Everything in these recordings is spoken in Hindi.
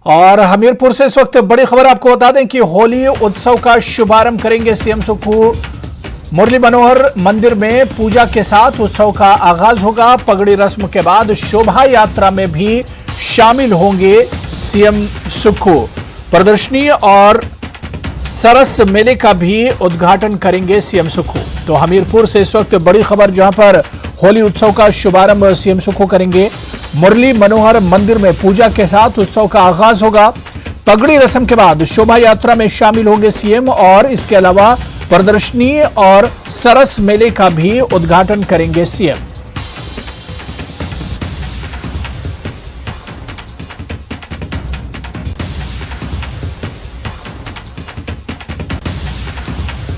और हमीरपुर से इस वक्त बड़ी खबर आपको बता दें कि होली उत्सव का शुभारंभ करेंगे सीएम सुक्खू। मुरली मनोहर मंदिर में पूजा के साथ उत्सव का आगाज होगा। पगड़ी रस्म के बाद शोभा यात्रा में भी शामिल होंगे सीएम सुक्खू। प्रदर्शनी और सरस मेले का भी उद्घाटन करेंगे सीएम सुक्खू। तो हमीरपुर से इस वक्त बड़ी खबर, जहां पर होली उत्सव का शुभारंभ सीएम सुक्खू करेंगे। मुरली मनोहर मंदिर में पूजा के साथ उत्सव का आगाज होगा। पगड़ी रस्म के बाद शोभा यात्रा में शामिल होंगे सीएम और इसके अलावा प्रदर्शनी और सरस मेले का भी उद्घाटन करेंगे सीएम।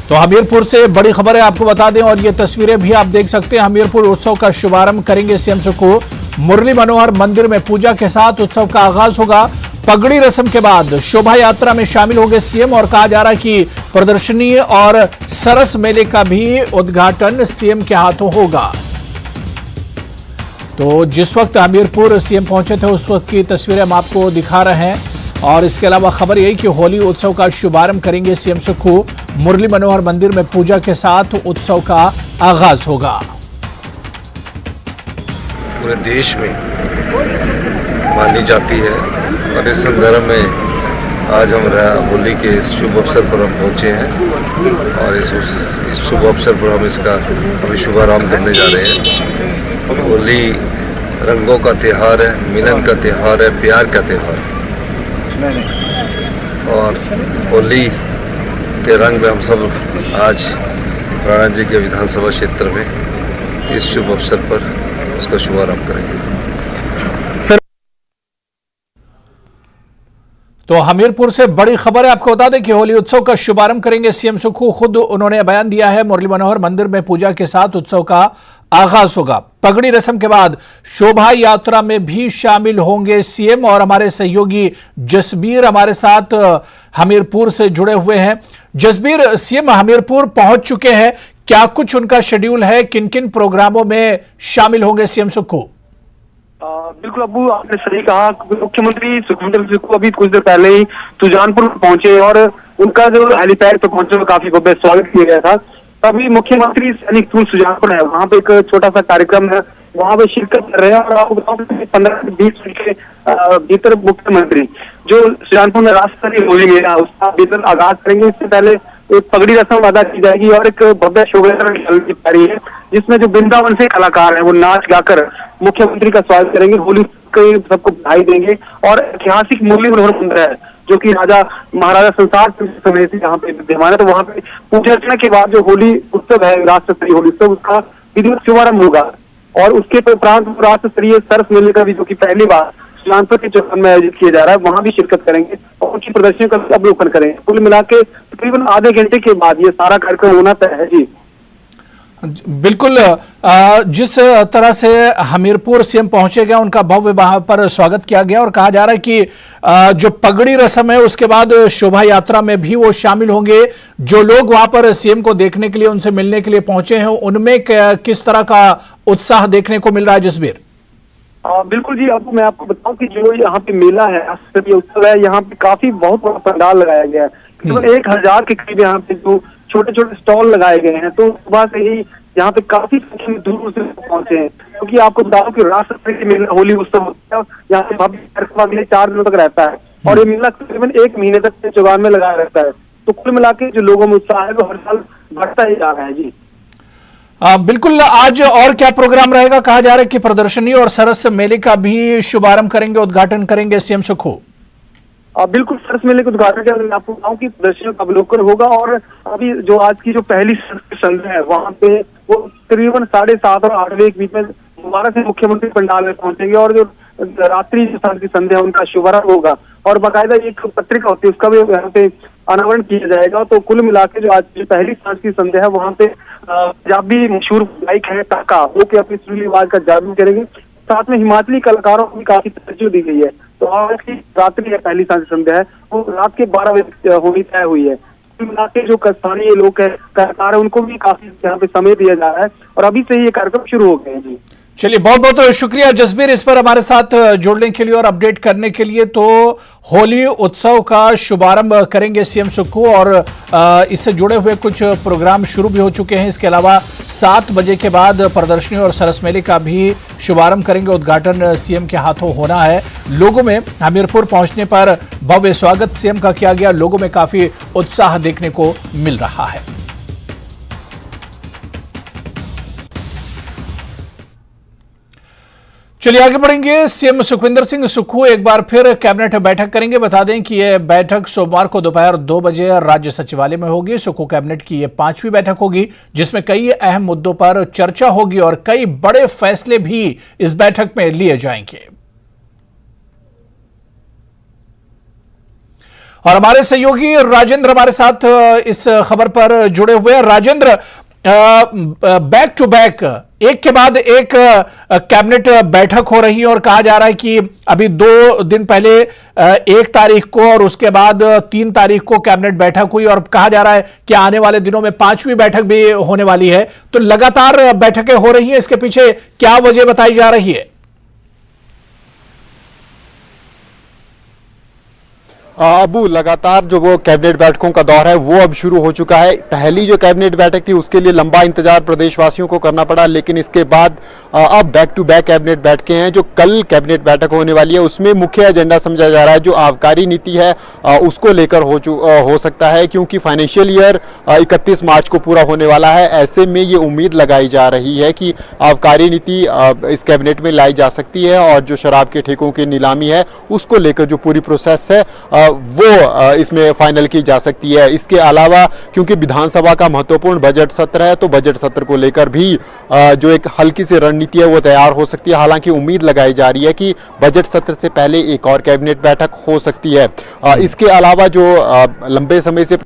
तो हमीरपुर से बड़ी खबर है, आपको बता दें, और ये तस्वीरें भी आप देख सकते हैं। हमीरपुर उत्सव का शुभारंभ करेंगे सीएम सुक्खू। मुरली मनोहर मंदिर में पूजा के साथ उत्सव का आगाज होगा। पगड़ी रस्म के बाद शोभा यात्रा में शामिल होंगे सीएम और कहा जा रहा है कि प्रदर्शनी और सरस मेले का भी उद्घाटन सीएम के हाथों होगा। तो जिस वक्त हमीरपुर सीएम पहुंचे थे उस वक्त की तस्वीरें हम आपको दिखा रहे हैं। और इसके अलावा खबर यही कि होली उत्सव का शुभारंभ करेंगे सीएम सुक्खू। मुरली मनोहर मंदिर में पूजा के साथ उत्सव का आगाज होगा। पूरे देश में मानी जाती है और इस संदर्भ में आज हम होली के इस शुभ अवसर पर हम पहुंचे हैं और इस शुभ अवसर पर हम इसका अभी शुभारंभ करने जा रहे हैं। होली रंगों का त्यौहार है, मिलन का त्यौहार है, प्यार का त्यौहार है और होली के रंग में हम सब आज राणा जी के विधानसभा क्षेत्र में इस शुभ अवसर पर उसका शुभारंभ करेंगे। तो हमीरपुर से बड़ी खबर है, आपको बता दें कि होली उत्सव का शुभारंभ करेंगे सीएम सुक्खू। खुद उन्होंने बयान दिया है, मुरली मनोहर मंदिर में पूजा के साथ उत्सव का आगाज होगा। पगड़ी रस्म के बाद शोभा यात्रा में भी शामिल होंगे सीएम और हमारे सहयोगी जसबीर हमारे साथ हमीरपुर से जुड़े हुए हैं। जसबीर, सीएम हमीरपुर पहुंच चुके हैं, क्या कुछ उनका शेड्यूल है, किन किन प्रोग्रामों में शामिल होंगे सीएम सुक्खू? बिल्कुल अब्बू, आपने सही कहा। मुख्यमंत्री सुक्खू अभी कुछ देर पहले ही सुजानपुर पहुंचे और उनका जो हेलीपैड पर पहुंचे काफी भव्य स्वागत किया गया था। तभी मुख्यमंत्री सैनिक स्कूल सुजानपुर है, वहाँ पे एक छोटा सा कार्यक्रम है, वहाँ पे शिरकत कर रहे हैं। और आपको बताऊं 15 से 20 मिनट के भीतर मुख्यमंत्री जो सुजानपुर में राष्ट्रस्तरीय होली मेला उसका भीतर आगाज करेंगे। इससे पहले एक पगड़ी रस्म अदा की जाएगी और एक भव्य शोभायात्रा निकाली जा रही है जिसमें जो वृंदावन से कलाकार हैं वो नाच गाकर मुख्यमंत्री का स्वागत करेंगे, होली के सबको बधाई देंगे। और ऐतिहासिक मुरली मनोहर मंदिर है जो कि राजा महाराजा संसार समय से यहाँ पे विद्यमान है, तो वहाँ पे पूजा अर्चना के बाद जो होली उत्सव है, राष्ट्रस्तरीय होली उत्सव, उसका विधिवत शुभारंभ होगा। और उसके उपरांत राष्ट्रस्तरीय सरस मेले का भी जो कि पहली बार सुजानपुर के चौहान में आयोजित किया जा रहा है, वहां भी शिरकत करेंगे और उनकी प्रदर्शनी का अवलोकन करेंगे। कुल मिला के तकरीबन आधे घंटे के बाद ये सारा कार्यक्रम होना तय है। जी बिल्कुल, जिस तरह से हमीरपुर सीएम पहुंचे गए उनका भव्य वहां पर स्वागत किया गया और कहा जा रहा है कि जो पगड़ी रस्म है उसके बाद शोभा यात्रा में भी वो शामिल होंगे। जो लोग वहां पर सीएम को देखने के लिए, उनसे मिलने के लिए पहुंचे हैं, उनमें किस तरह का उत्साह देखने को मिल रहा है जसबीर? बिल्कुल जी, अब मैं आपको बताऊं कि जो यहाँ पे मेला है, राष्ट्रस्तरीय उत्सव है, यहाँ पे काफी बहुत बड़ा पंडाल लगाया गया है। केवल 1000 के करीब यहाँ पे जो छोटे छोटे स्टॉल लगाए गए हैं। तो सुबह से ही यहाँ पे काफी संख्या में दूर से पहुंचे हैं, क्योंकि आपको बता दूं कि राष्ट्रस्तरीय मेला होली उत्सव होता है, यहाँ पे भव्य कार्यक्रम अगले 4 दिनों तक रहता है और ये मेला तकरीबन 1 महीने तक चौगान में लगाया रहता है। तो कुल मिला के जो लोगों में उत्साह है वो हर साल बढ़ता ही जा रहा है। जी बिल्कुल, आज और क्या प्रोग्राम रहेगा? कहा जा रहा है कि प्रदर्शनी और सरस मेले का भी शुभारंभ करेंगे, उद्घाटन करेंगे सीएम सुक्खू। बिल्कुल, सरस मेले के उद्घाटन के बाद आपको बताऊं कि प्रदर्शनी का अवलोकन होगा। और अभी जो आज की जो पहली संध्या है वहाँ पे वो तकरीबन 7:30 और 8 बजे के बीच में दोबारा से मुख्यमंत्री पंडाल में पहुंचेंगे और जो रात्रि की संध्या है उनका शुभारंभ होगा और बाकायदा एक पत्रिका होती है उसका भी यहाँ पे अनावरण किया जाएगा। तो कुल मिला के जो आज जो पहली सांझ की संध्या है वहाँ पे पंजाबी मशहूर गायक है टाका, वो के अपनी सुरीली आवाज का जादू करेंगे। साथ में हिमाचली कलाकारों को भी काफी तवज्जो दी गई है। तो आज की रात्रि है, पहली सांझ संध्या है, वो रात के 12 बजे होनी तय हुई है। कुल मिला के जो स्थानीय लोग है, कलाकार है, उनको भी काफी यहाँ पे समय दिया जा रहा है और अभी से ही ये कार्यक्रम शुरू हो गए हैं। जी चलिए, बहुत बहुत शुक्रिया जसबीर इस पर हमारे साथ जुड़ने के लिए और अपडेट करने के लिए। तो होली उत्सव का शुभारंभ करेंगे सीएम सुक्खू और इससे जुड़े हुए कुछ प्रोग्राम शुरू भी हो चुके हैं। इसके अलावा 7 बजे के बाद प्रदर्शनी और सरस मेले का भी शुभारंभ करेंगे। उद्घाटन सीएम के हाथों होना है। लोगों में हमीरपुर पहुंचने पर भव्य स्वागत सीएम का किया गया। लोगों में काफी उत्साह देखने को मिल रहा है। चलिए आगे बढ़ेंगे। सीएम सुखविंदर सिंह सुक्खू एक बार फिर कैबिनेट बैठक करेंगे। बता दें कि यह बैठक सोमवार को दोपहर 2 बजे राज्य सचिवालय में होगी। सुक्खू कैबिनेट की यह 5वीं बैठक होगी जिसमें कई अहम मुद्दों पर चर्चा होगी और कई बड़े फैसले भी इस बैठक में लिए जाएंगे। और हमारे सहयोगी राजेंद्र हमारे साथ इस खबर पर जुड़े हुए हैं। राजेंद्र, बैक टू बैक एक के बाद एक कैबिनेट बैठक हो रही है और कहा जा रहा है कि अभी 2 दिन पहले 1 तारीख को और उसके बाद 3 तारीख को कैबिनेट बैठक हुई और कहा जा रहा है कि आने वाले दिनों में 5वीं बैठक भी होने वाली है। तो लगातार बैठकें हो रही हैं, इसके पीछे क्या वजह बताई जा रही है? अबू लगातार जो वो कैबिनेट बैठकों का दौर है वो अब शुरू हो चुका है। पहली जो कैबिनेट बैठक थी उसके लिए लंबा इंतजार प्रदेशवासियों को करना पड़ा, लेकिन इसके बाद अब बैक टू बैक कैबिनेट बैठकें हैं। जो कल कैबिनेट बैठक होने वाली है उसमें मुख्य एजेंडा समझा जा रहा है जो आबकारी नीति है उसको लेकर हो सकता है, क्योंकि फाइनेंशियल ईयर 31 मार्च को पूरा होने वाला है। ऐसे में ये उम्मीद लगाई जा रही है कि आबकारी नीति इस कैबिनेट में लाई जा सकती है और जो शराब के ठेकों की नीलामी है उसको लेकर जो पूरी प्रोसेस है वो इसमें फाइनल की जा सकती है। इसके अलावा क्योंकि विधानसभा का महत्वपूर्ण बजट सत्र है तो बजट सत्र को लेकर भी जो एक हल्की सी रणनीति है वो तैयार हो सकती है। हालांकि उम्मीद लगाई जा रही है कि बजट सत्र से पहले एक और कैबिनेट बैठक हो सकती है। इसके अलावा जो लंबे समय से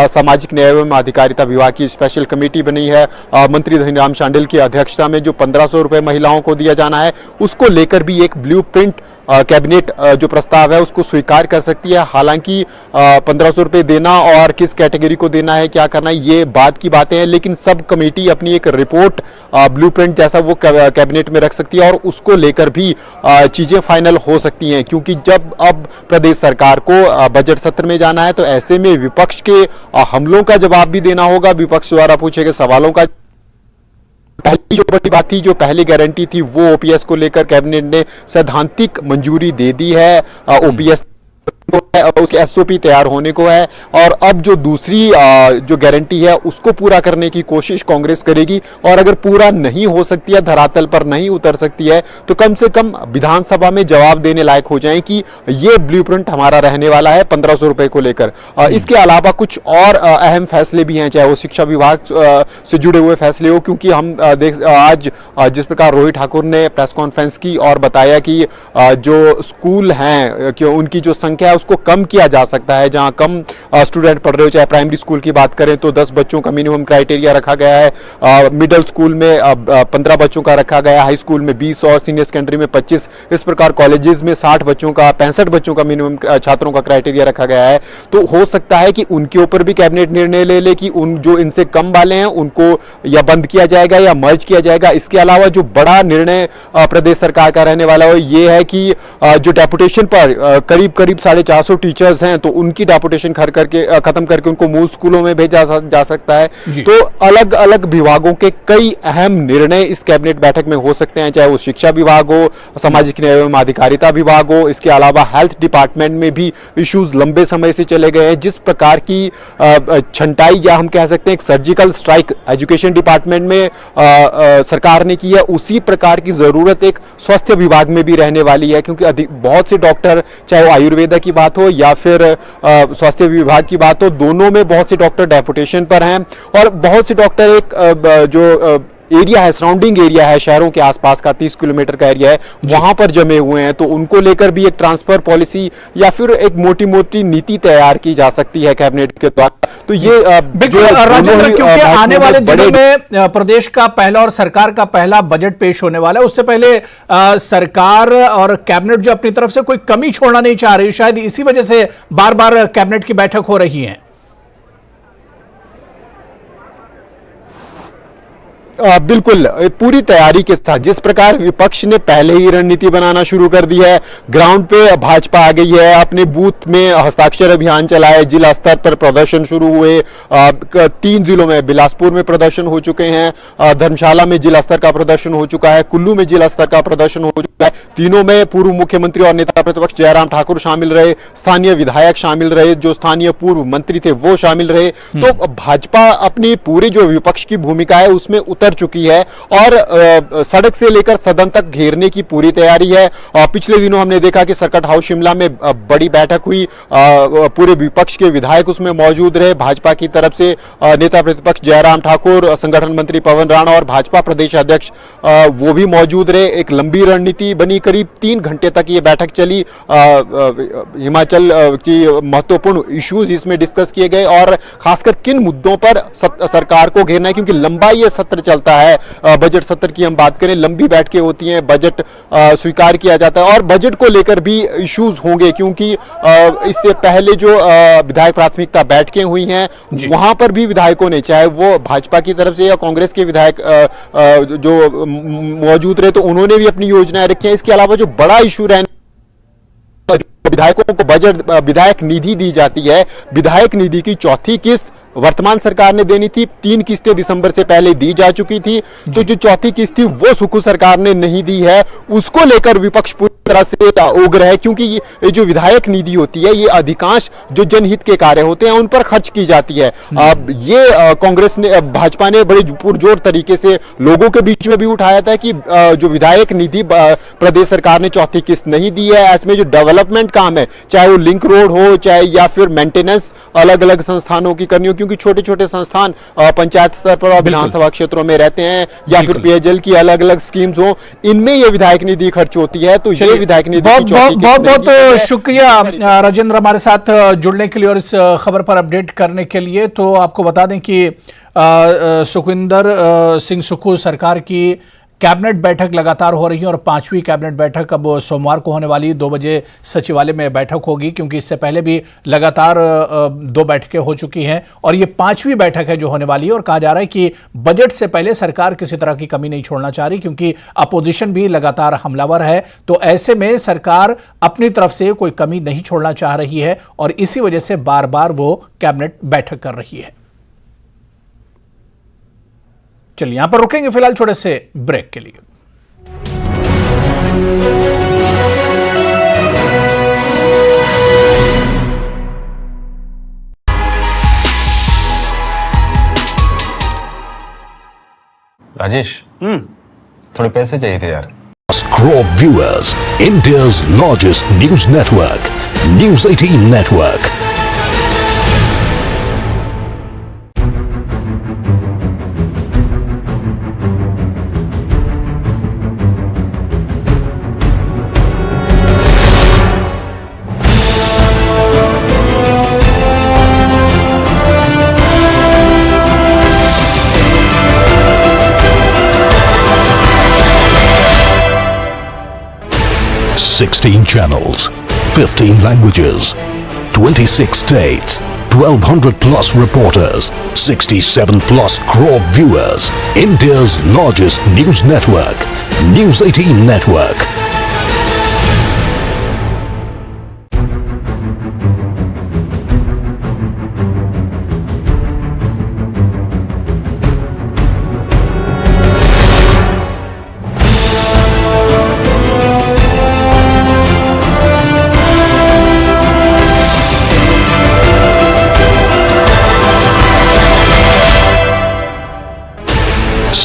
सामाजिक न्याय एवं अधिकारिता विभाग की स्पेशल कमेटी बनी है मंत्री धनीराम शांडिल की अध्यक्षता में, जो 1500 रुपए महिलाओं को दिया जाना है उसको लेकर भी एक ब्लूप्रिंट कैबिनेट जो प्रस्ताव है उसको स्वीकार कर सकती है। हालांकि 1500 रुपए देना और किस कैटेगरी को देना है, क्या करना है, ये बाद की बातें हैं, लेकिन सब कमेटी अपनी एक रिपोर्ट ब्लूप्रिंट जैसा वो कैबिनेट में रख सकती है और उसको लेकर भी चीजें फाइनल हो सकती हैं। क्योंकि जब अब प्रदेश सरकार को बजट सत्र में जाना है तो ऐसे में विपक्ष के हमलों का जवाब भी देना होगा। विपक्ष द्वारा पूछे गए सवालों का पहली जो बड़ी बात थी, जो पहली गारंटी थी, वो ओपीएस को लेकर कैबिनेट ने सैद्धांतिक मंजूरी दे दी है। ओपीएस उसके एसओपी तैयार होने को है और अब जो दूसरी जो गारंटी है उसको पूरा करने की कोशिश कांग्रेस करेगी और अगर पूरा नहीं हो सकती है, धरातल पर नहीं उतर सकती है, तो कम से कम विधानसभा में जवाब देने लायक हो जाए कि ये ब्लूप्रिंट हमारा रहने वाला है 1500 रुपए को लेकर। इसके अलावा कुछ और अहम फैसले भी हैं, चाहे वो शिक्षा विभाग से जुड़े हुए फैसले हो, क्योंकि हम आज जिस प्रकार रोहित ठाकुर ने प्रेस कॉन्फ्रेंस की और बताया कि जो स्कूल हैं कि उनकी जो संख्या है उसको कम किया जा सकता है। जहां कम स्टूडेंट पढ़ रहे हो, चाहे प्राइमरी स्कूल की बात करें तो 10 बच्चों का मिनिमम क्राइटेरिया रखा गया है, मिडिल स्कूल में 15 बच्चों का रखा गया है, हाई स्कूल में 20 और सीनियर सेकेंडरी में 25। इस प्रकार कॉलेजेस में 60 बच्चों का 65 बच्चों का मिनिमम छात्रों का क्राइटेरिया रखा गया है। तो हो सकता है कि उनके ऊपर भी कैबिनेट निर्णय ले ले कि उन जो इनसे कम वाले हैं उनको या बंद किया जाएगा या मर्ज किया जाएगा। इसके अलावा जो बड़ा निर्णय प्रदेश सरकार का रहने वाला है ये है कि जो डेपुटेशन पर करीब 450 टीचर्स हैं तो उनकी डेपुटेशन खत्म करके उनको मूल स्कूलों में भेजा जा सकता है। तो अलग अलग विभागों के कई अहम निर्णय इस कैबिनेट बैठक में हो सकते हैं, चाहे वो शिक्षा विभाग हो, सामाजिक न्याय एवं अधिकारिता विभाग हो। इसके अलावा हेल्थ डिपार्टमेंट में भी इश्यूज लंबे समय से चले गए हैं। जिस प्रकार की छंटाई या हम कह सकते हैं एक सर्जिकल स्ट्राइक एजुकेशन डिपार्टमेंट में सरकार ने की है, उसी प्रकार की जरूरत एक स्वास्थ्य विभाग में भी रहने वाली है। क्योंकि बहुत से डॉक्टर, चाहे वो आयुर्वेदा की बात हो या फिर स्वास्थ्य विभाग की बात हो, दोनों में बहुत से डॉक्टर डेपुटेशन पर हैं और बहुत से डॉक्टर एक जो एरिया है, सराउंडिंग एरिया है, शहरों के आसपास का 30 किलोमीटर का एरिया है, वहां पर जमे हुए हैं। तो उनको लेकर भी एक ट्रांसफर पॉलिसी या फिर एक मोटी मोटी नीति तैयार की जा सकती है कैबिनेट के द्वारा। तो ये बिल्कुल राजेंद्र, क्योंकि आने वाले दिनों में प्रदेश का पहला और सरकार का पहला बजट पेश होने वाला है, उससे पहले सरकार और कैबिनेट जो अपनी तरफ से कोई कमी छोड़ना नहीं चाह रही, शायद इसी वजह से बार बार कैबिनेट की बैठक हो रही है। बिल्कुल पूरी तैयारी के साथ जिस प्रकार विपक्ष ने पहले ही रणनीति बनाना शुरू कर दी है, ग्राउंड पे भाजपा आ गई है, अपने बूथ में हस्ताक्षर अभियान चलाए, जिला स्तर पर प्रदर्शन शुरू हुए, 3 जिलों में बिलासपुर में प्रदर्शन हो चुके हैं, धर्मशाला में जिला स्तर का प्रदर्शन हो चुका है, कुल्लू में जिला स्तर का प्रदर्शन हो चुका है। तीनों में पूर्व मुख्यमंत्री और नेता प्रतिपक्ष जयराम ठाकुर शामिल रहे, स्थानीय विधायक शामिल रहे, जो स्थानीय पूर्व मंत्री थे वो शामिल रहे। तो भाजपा अपनी पूरी जो विपक्ष की भूमिका है उसमें उतर चुकी है और सड़क से लेकर सदन तक घेरने की पूरी तैयारी है। पिछले दिनों हमने देखा कि सर्किट हाउस शिमला में बड़ी बैठक हुई, पूरे विपक्ष के विधायक उसमें मौजूद रहे, भाजपा की तरफ से नेता प्रतिपक्ष जयराम ठाकुर, संगठन मंत्री पवन राणा और भाजपा प्रदेश अध्यक्ष वो भी मौजूद रहे। एक लंबी रणनीति बनी, करीब 3 घंटे तक ये बैठक चली। हिमाचल की महत्वपूर्ण इश्यूज इसमें डिस्कस किए गए और खासकर किन मुद्दों पर सरकार को घेरना है, क्योंकि लंबा ये सत्र चलता है। बजट सत्र की हम बात करें, लंबी बैठकें होती हैं, बजट स्वीकार किया जाता है और बजट को लेकर भी इश्यूज होंगे, क्योंकि इससे पहले जो विधायक प्राथमिकता बैठकें हुई हैं वहां पर भी विधायकों ने, चाहे वो भाजपा की तरफ से या कांग्रेस के विधायक जो मौजूद रहे, तो उन्होंने भी अपनी योजनाएं रखी हैं। इसके अलावा जो बड़ा इशू रहने, विधायकों को बजट विधायक निधि दी जाती है, विधायक निधि की चौथी किस्त वर्तमान सरकार ने देनी थी, 3 किस्तें दिसंबर से पहले दी जा चुकी थी, तो जो चौथी किस्त थी वो सुखू सरकार ने नहीं दी है। उसको लेकर विपक्ष पूरी तरह से उग्र है, क्योंकि ये जो विधायक निधि होती है ये अधिकांश जो जनहित के कार्य होते हैं उन पर खर्च की जाती है। ये कांग्रेस ने, भाजपा ने बड़े पुरजोर तरीके से लोगों के बीच में भी उठाया था कि जो विधायक निधि प्रदेश सरकार ने चौथी किस्त नहीं दी है, ऐसे में जो डेवलपमेंट काम है, चाहे वो लिंक रोड हो, चाहे या फिर मेंटेनेंस अलग अलग संस्थानों की करनी हो, क्योंकि छोटे छोटे संस्थान पंचायत स्तर पर और विधानसभा क्षेत्रों में रहते हैं, या फिर पेयजल की अलग अलग स्कीम्स हो, इनमें ये विधायक निधि खर्च होती है। तो ये विधायक निधि बहुत शुक्रिया राजेंद्र हमारे साथ जुड़ने के लिए और इस खबर पर अपडेट करने के लिए। तो आपको बता दें कि सुखविंदर सिंह सुक्खू सरकार की कैबिनेट बैठक लगातार हो रही है और 5वीं कैबिनेट बैठक अब सोमवार को होने वाली 2 बजे सचिवालय में बैठक होगी, क्योंकि इससे पहले भी लगातार 2 बैठकें हो चुकी हैं और ये 5वीं बैठक है जो होने वाली है। और कहा जा रहा है कि बजट से पहले सरकार किसी तरह की कमी नहीं छोड़ना चाह रही, क्योंकि अपोजिशन भी लगातार हमलावर है। तो ऐसे में सरकार अपनी तरफ से कोई कमी नहीं छोड़ना चाह रही है और इसी वजह से बार बार वो कैबिनेट बैठक कर रही है। चलिए यहां पर रुकेंगे फिलहाल छोटे से ब्रेक के लिए। राजेश, थोड़े पैसे चाहिए थे यार। Crop Viewers, India's largest news network, News 18 Network. Sixteen channels, 15 languages, 26 states, 1200 plus reporters, 67 plus crore viewers. India's largest news network, News 18 Network.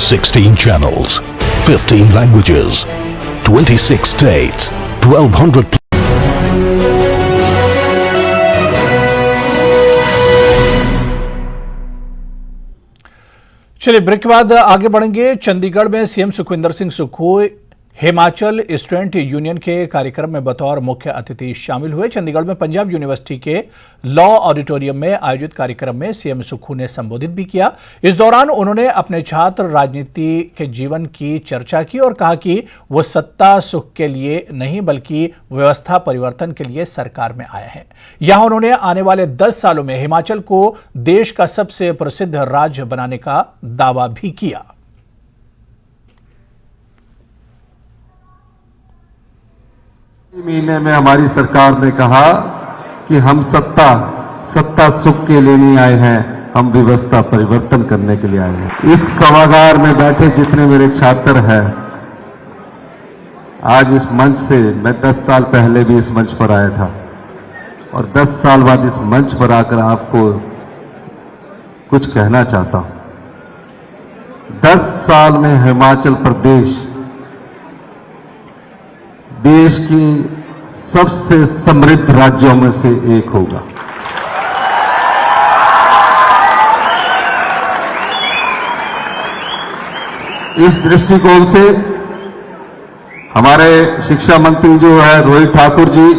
Sixteen channels, 15 languages, 26 states, 1200. चलिए ब्रेक के बाद आगे बढ़ेंगे। चंडीगढ़ में CM Sukhvinder Singh Sukhu Himachal student union के कार्यक्रम में बतौर मुख्य अतिथि शामिल हुए। चंडीगढ़ में पंजाब यूनिवर्सिटी के लॉ ऑडिटोरियम में आयोजित कार्यक्रम में सीएम सुक्खू ने संबोधित भी किया। इस दौरान उन्होंने अपने छात्र राजनीति के जीवन की चर्चा की और कहा कि वो सत्ता सुख के लिए नहीं बल्कि व्यवस्था परिवर्तन के लिए सरकार में आए हैं। यहां उन्होंने आने वाले 10 सालों में हिमाचल को देश का सबसे प्रसिद्ध राज्य बनाने का दावा भी किया। महीने में हमारी सरकार ने कहा कि हम सत्ता सुख के लिए नहीं आए हैं, हम व्यवस्था परिवर्तन करने के लिए आए हैं। इस सभागार में बैठे जितने मेरे छात्र हैं, आज इस मंच से मैं 10 साल पहले भी इस मंच पर आया था और 10 साल बाद इस मंच पर आकर आपको कुछ कहना चाहता हूं। 10 साल में हिमाचल प्रदेश देश की सबसे समृद्ध राज्यों में से एक होगा। इस दृष्टिकोण से हमारे शिक्षा मंत्री जो है रोहित ठाकुर जी,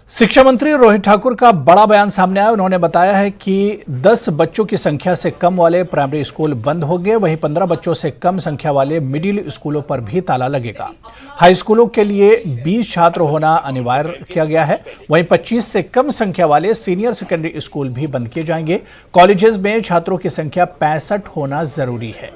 शिक्षा मंत्री रोहित ठाकुर का बड़ा बयान सामने आया। उन्होंने बताया है कि 10 बच्चों की संख्या से कम वाले प्राइमरी स्कूल बंद होंगे, वहीं 15 बच्चों से कम संख्या वाले मिडिल स्कूलों पर भी ताला लगेगा। हाई स्कूलों के लिए 20 छात्र होना अनिवार्य किया गया है, वहीं 25 से कम संख्या वाले सीनियर सेकेंडरी स्कूल भी बंद किए जाएंगे। कॉलेजेस में छात्रों की संख्या 65 होना जरूरी है।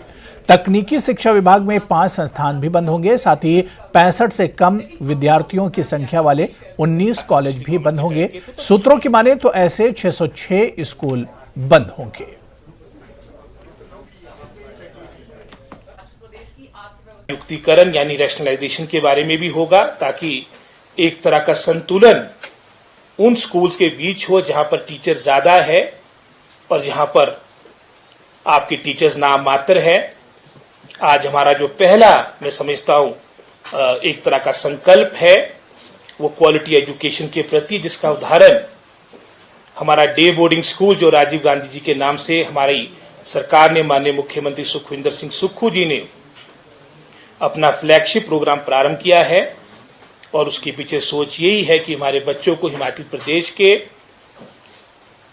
तकनीकी शिक्षा विभाग में 5 संस्थान भी बंद होंगे, साथ ही 65 से कम विद्यार्थियों की संख्या वाले 19 कॉलेज भी बंद होंगे। सूत्रों की माने तो ऐसे 606 स्कूल बंद होंगे। युक्तिकरण यानी रैशनलाइजेशन के बारे में भी होगा, ताकि एक तरह का संतुलन उन स्कूल्स के बीच हो जहां पर टीचर ज्यादा है और जहां पर आपके टीचर्स नाम मात्र है। आज हमारा जो पहला, मैं समझता हूं एक तरह का संकल्प है, वो क्वालिटी एजुकेशन के प्रति, जिसका उदाहरण हमारा डे बोर्डिंग स्कूल जो राजीव गांधी जी के नाम से हमारी सरकार ने, माननीय मुख्यमंत्री सुखविंदर सिंह सुक्खू जी ने अपना फ्लैगशिप प्रोग्राम प्रारंभ किया है। और उसके पीछे सोच यही है कि हमारे बच्चों को हिमाचल प्रदेश के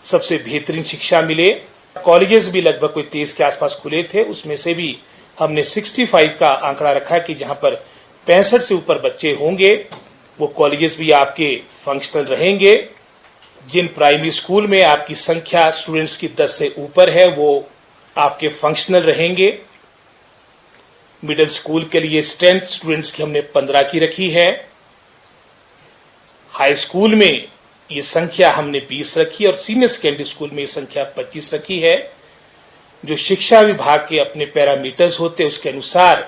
सबसे बेहतरीन शिक्षा मिले। कॉलेजेस भी लगभग कोई 23 के आसपास खुले थे, उसमें से भी हमने 65 का आंकड़ा रखा कि जहां पर 65 से ऊपर बच्चे होंगे वो कॉलेजेस भी आपके फंक्शनल रहेंगे। जिन प्राइमरी स्कूल में आपकी संख्या स्टूडेंट्स की 10 से ऊपर है वो आपके फंक्शनल रहेंगे। मिडिल स्कूल के लिए स्ट्रेंथ स्टूडेंट्स की हमने 15 की रखी है। हाई स्कूल में ये संख्या हमने 20 रखी और सीनियर सेकेंडरी स्कूल में ये संख्या 25 रखी है। जो शिक्षा विभाग के अपने पैरामीटर्स होते हैं उसके अनुसार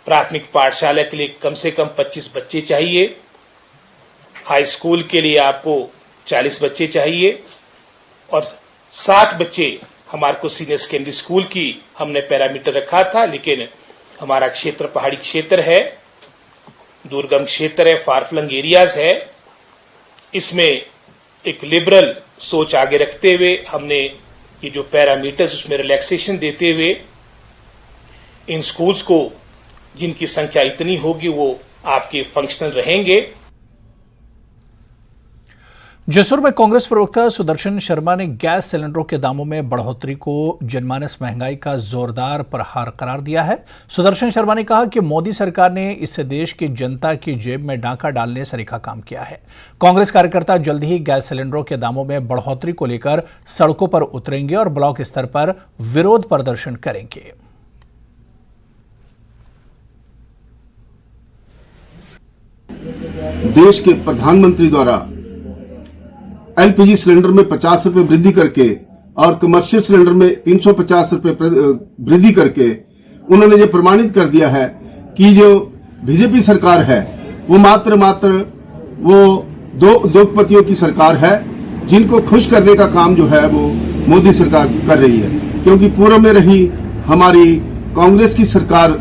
प्राथमिक पाठशाला के लिए कम से कम 25 बच्चे चाहिए, हाई स्कूल के लिए आपको 40 बच्चे चाहिए और 60 बच्चे हमारे को सीनियर सेकेंडरी स्कूल की हमने पैरामीटर रखा था। लेकिन हमारा क्षेत्र पहाड़ी क्षेत्र है, दुर्गम क्षेत्र है, फारफ्लंग एरियाज है, इसमें एक लिबरल सोच आगे रखते हुए हमने ये जो पैरामीटर्स उसमें रिलैक्सेशन देते हुए इन स्कूल्स को जिनकी संख्या इतनी होगी वो आपके फंक्शनल रहेंगे। जसुर में कांग्रेस प्रवक्ता सुदर्शन शर्मा ने गैस सिलेंडरों के दामों में बढ़ोतरी को जनमानस महंगाई का जोरदार प्रहार करार दिया है। सुदर्शन शर्मा ने कहा कि मोदी सरकार ने इससे देश की जनता की जेब में डांका डालने सरीखा काम किया है। कांग्रेस कार्यकर्ता जल्द ही गैस सिलेंडरों के दामों में बढ़ोतरी को लेकर सड़कों पर उतरेंगे और ब्लॉक स्तर पर विरोध प्रदर्शन करेंगे। देश के प्रधानमंत्री द्वारा एलपीजी सिलेंडर में 50 रुपए वृद्धि करके और कमर्शियल सिलेंडर में 350 रुपए वृद्धि करके उन्होंने ये प्रमाणित कर दिया है कि जो बीजेपी सरकार है वो मात्र वो दो उद्योगपतियों की सरकार है, जिनको खुश करने का काम जो है वो मोदी सरकार कर रही है। क्योंकि पूर्व में रही हमारी कांग्रेस की सरकार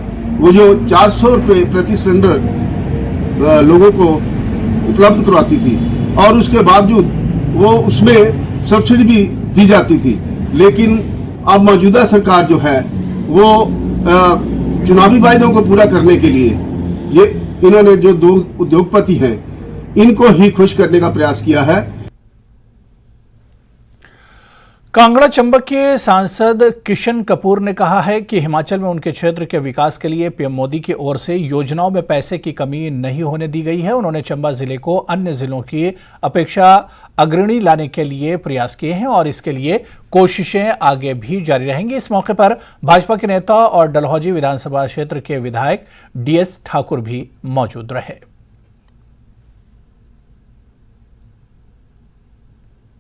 वो जो 400 रुपए प्रति सिलेंडर लोगों को उपलब्ध करवाती थी और उसके बावजूद वो उसमें सब्सिडी भी दी जाती थी। लेकिन अब मौजूदा सरकार जो है वो चुनावी वायदों को पूरा करने के लिए ये इन्होंने जो दो उद्योगपति हैं इनको ही खुश करने का प्रयास किया है। कांगड़ा चंबा के सांसद किशन कपूर ने कहा है कि हिमाचल में उनके क्षेत्र के विकास के लिए पीएम मोदी की ओर से योजनाओं में पैसे की कमी नहीं होने दी गई है। उन्होंने चंबा जिले को अन्य जिलों की अपेक्षा अग्रणी लाने के लिए प्रयास किए हैं और इसके लिए कोशिशें आगे भी जारी रहेंगी। इस मौके पर भाजपा के नेता और डलहौजी विधानसभा क्षेत्र के विधायक डीएस ठाकुर भी मौजूद रहे।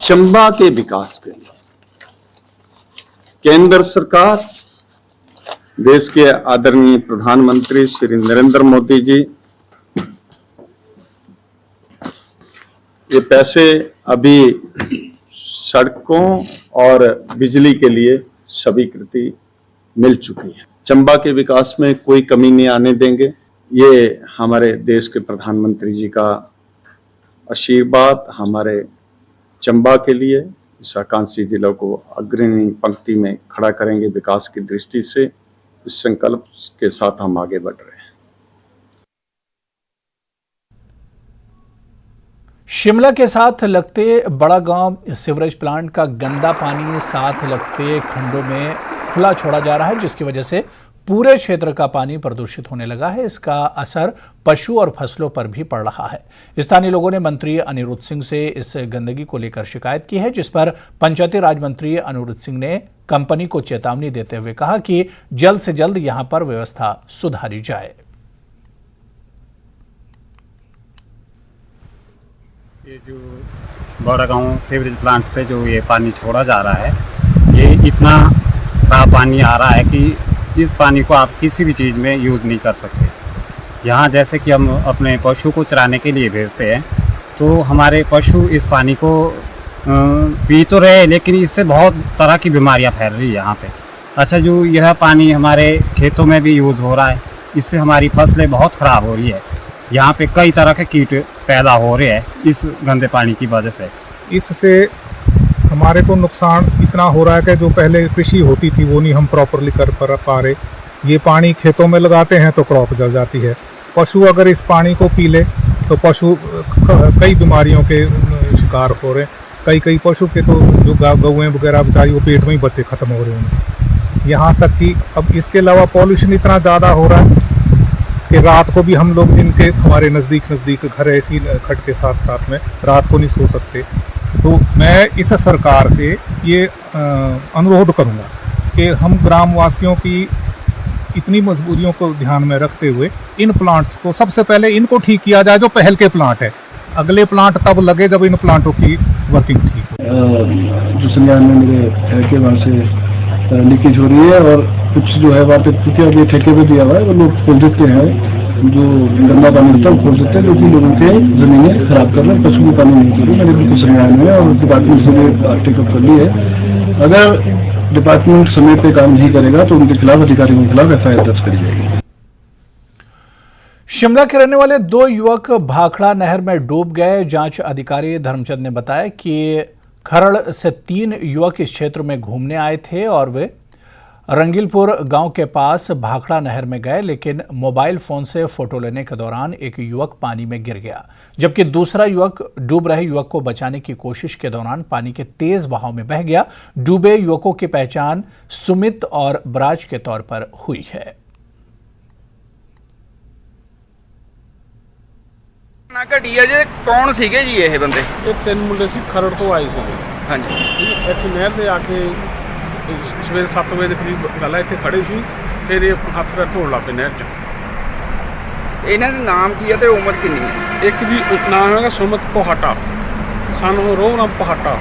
चंबा के विकास के लिए केंद्र सरकार, देश के आदरणीय प्रधानमंत्री श्री नरेंद्र मोदी जी ये पैसे अभी सड़कों और बिजली के लिए स्वीकृति मिल चुकी है। चंबा के विकास में कोई कमी नहीं आने देंगे। ये हमारे देश के प्रधानमंत्री जी का आशीर्वाद हमारे चंबा के लिए, इस आकांक्षी जिलों को अग्रणी पंक्ति में खड़ा करेंगे। विकास की दृष्टि से इस संकल्प के साथ हम आगे बढ़ रहे हैं। शिमला के साथ लगते बड़ा गांव सीवरेज प्लांट का गंदा पानी साथ लगते खंडों में खुला छोड़ा जा रहा है, जिसकी वजह से पूरे क्षेत्र का पानी प्रदूषित होने लगा है। इसका असर पशु और फसलों पर भी पड़ रहा है। स्थानीय लोगों ने मंत्री अनिरुद्ध सिंह से इस गंदगी को लेकर शिकायत की है, जिस पर पंचायती राज मंत्री अनिरुद्ध सिंह ने कंपनी को चेतावनी देते हुए कहा कि जल्द से जल्द यहां पर व्यवस्था सुधारी जाए। ये जो बड़ा गांव सीवरेज प्लांट से जो ये पानी छोड़ा जा रहा है, ये इतना खराब पानी आ रहा है कि इस पानी को आप किसी भी चीज़ में यूज़ नहीं कर सकते। यहाँ जैसे कि हम अपने पशु को चराने के लिए भेजते हैं, तो हमारे पशु इस पानी को पी तो रहे, लेकिन इससे बहुत तरह की बीमारियाँ फैल रही है यहाँ पे। अच्छा, जो यह पानी हमारे खेतों में भी यूज़ हो रहा है, इससे हमारी फसलें बहुत ख़राब हो रही है। यहाँ पे कई तरह के कीट पैदा हो रहे हैं इस गंदे पानी की वजह से। इससे हमारे को नुकसान इतना हो रहा है कि जो पहले कृषि होती थी वो नहीं हम प्रॉपरली कर पा रहे। ये पानी खेतों में लगाते हैं तो क्रॉप जल जाती है। पशु अगर इस पानी को पी ले तो पशु कई बीमारियों के शिकार हो रहे हैं। कई पशु के तो जो गौएं वगैरह बेचारी वो पेट में ही बच्चे ख़त्म हो रहे हैं। यहाँ तक कि अब इसके अलावा पॉल्यूशन इतना ज़्यादा हो रहा है कि रात को भी हम लोग जिनके हमारे नज़दीक घर है, इसी खट के साथ में रात को नहीं सो सकते। तो मैं इस सरकार से ये अनुरोध करूँगा कि हम ग्रामवासियों की इतनी मजबूरियों को ध्यान में रखते हुए इन प्लांट्स को सबसे पहले इनको ठीक किया जाए, जो पहल के प्लांट है। अगले प्लांट तब लगे जब इन प्लांटों की वर्किंग ठीक हो। जो संज्ञान में मेरे ठेके वहाँ से लीकेज हो रही है और कुछ जो है वहाँ पे क्योंकि अभी ठेके पे दिया हुआ है, वो लोग खोल देते हैं, जो गंदा पानी होता है वो खोल देते हैं, जो कि लोगों के जमीनें खराब कर रहे हैं। पशु भी पानी नहीं पी रही। मैंने बिल्कुल संज्ञान में और डिपार्टमेंट से टेकअप कर ली है। अगर डिपार्टमेंट समय पे काम नहीं करेगा तो उनके खिलाफ, अधिकारियों के खिलाफ FIR दर्ज करी जाएगी। शिमला के रहने वाले 2 युवक भाखड़ा नहर में डूब गए। जांच अधिकारी धर्मचंद ने बताया कि खरड़ से 3 युवक इस क्षेत्र में घूमने आए थे और वे रंगीलपुर गांव के पास भाखड़ा नहर में गए, लेकिन मोबाइल फोन से फोटो लेने के दौरान एक युवक पानी में गिर गया, जबकि दूसरा युवक डूब रहे युवक को बचाने की कोशिश के दौरान पानी के तेज बहाव में बह गया। डूबे युवकों की पहचान सुमित और बराज के तौर पर हुई है। कौन सीगे जी ये बंदे? ਇਹ 3 ਮੁੰਡੇ ਸੀ ਖਰੜ ਤੋਂ ਆਏ ਸੀਗੇ। ਹਾਂਜੀ, ਇੱਥੇ ਨਹਿਰ ਤੇ ਆ ਕੇ ਸਵੇਰੇ 7 ਵਜੇ ਦੇ ਕਰੀਬ ਗੱਲ ਹੈ, ਇੱਥੇ ਖੜੇ ਸੀ, ਫਿਰ ਇਹ ਹੱਥ ਪੈਰ ਧੋਣ ਲੱਗ ਪਏ ਨਹਿਰ 'ਚ। ਇਹਨਾਂ ਦਾ ਨਾਮ ਕੀ ਹੈ ਤੇ ਉਮਰ ਕਿੰਨੀ ਹੈ? ਇੱਕ ਜੀ ਨਾਮ ਹੈਗਾ ਸੁਮਿਤ ਪਹਾਟਾ, ਸਾਨੂੰ ਰੋਹਨਾਮ ਪਹਾਟਾ,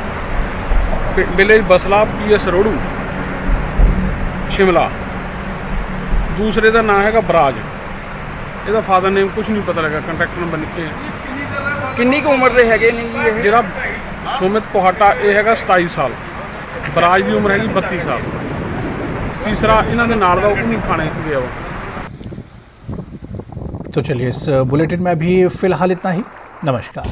ਵਿਲੇਜ ਬਸਲਾ, PS ਰੋੜੂ, शिमला। दूसरे का नाम है बराज, ਇਹਦਾ ਫਾਦਰ ਨੇਮ ਕੁਝ ਨਹੀਂ ਪਤਾ ਲੱਗਾ, ਕੰਟੈਕਟ ਨੰਬਰ ਲਿਖੇ। ਕਿੰਨੀ ਕੁ ਉਮਰ ਦੇ ਹੈਗੇ ਨੇ ਜੀ ਇਹ? ਜਿਹੜਾ ਸੁਮਿਤ ਪਹਾਟਾ ਇਹ ਹੈਗਾ 27 ਸਾਲ, ਬਰਾਜ ਦੀ ਉਮਰ ਹੈਗੀ 32 ਸਾਲ। तीसरा ਇਹਨਾਂ ਦੇ ਨਾਲ ਦਾ ਉਹ ਨਹੀਂ ਖਾਣੇ ਗਿਆ ਵਾ। तो चलिए इस बुलेटिन में भी फिलहाल इतना ही। नमस्कार।